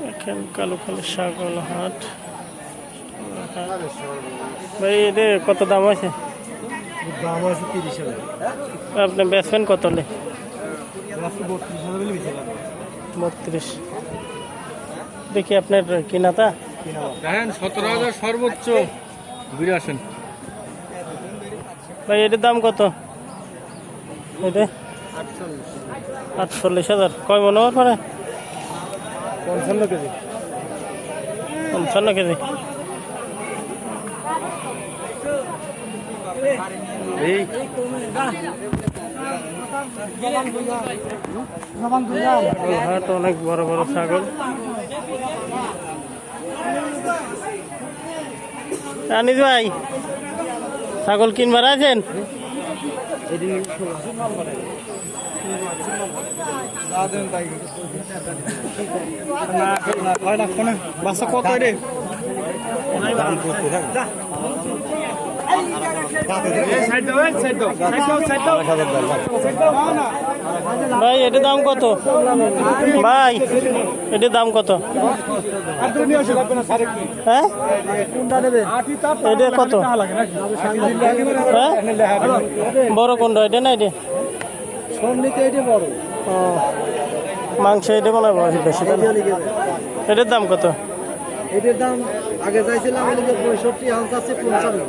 এখন কালুখালী ছাগল হাট। ভাই এটা কত দাম আছে? দাম আছে 30,000। আপনি বেচবেন কত হলে? 32,000 দেখি আপনার কিনাতা দেখেন 17,000 সর্বোচ্চ ঘুরে আসেন। ভাই এটার দাম কত? এটা 48,000। কয় মনে হওয়ার পরে? 55 কেজি। 55 কেজি। হাট অনেক বড় বড় ছাগল। আনিস ভাই ছাগল কিনবার আছেন? বাচ্চা কত রে? ভাই এটার দাম কত? ভাই এটার দাম কত? হ্যাঁ এটা কত? হ্যাঁ বড় কোনটা? এটা না এটা বড় ও মাংস এটা মনে হয় বেশি। এটার দাম কত? এটার দাম আগে চাইছিলাম 65, এখন চাচ্ছে 55।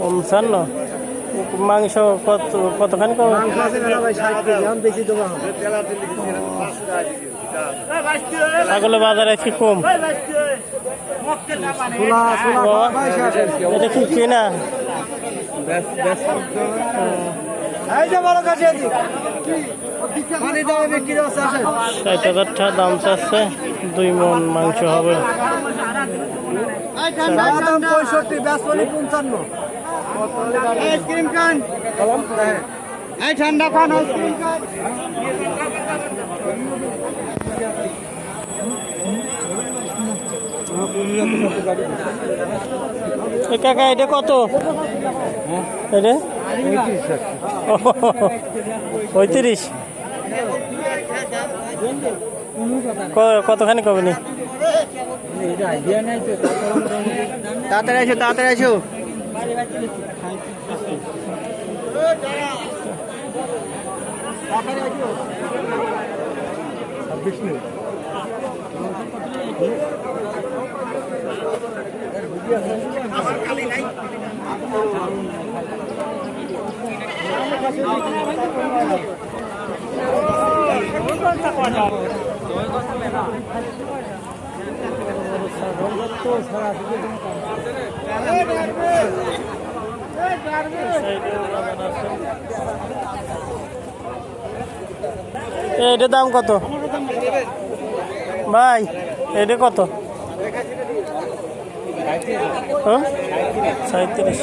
55। মাংস কতখানি কম? মাংস আছে না ভাই 60 কেজি, এখন বেশি দেবো। ছাগলের বাজার আজকে কম। এটা কি কেনা? 60,000 টাকা দাম চাচ্ছে। 2 মণ মাংস হবে। আইসক্রিম খান, ঠান্ডা খান আইসক্রিম খান। কাকা এটা কত? এটা 35। কতখানি কবে নি? তাড়াতাড়ি আসো, তাড়াতাড়ি আসো। এটার দাম কত ভাই? এটা কত? 37।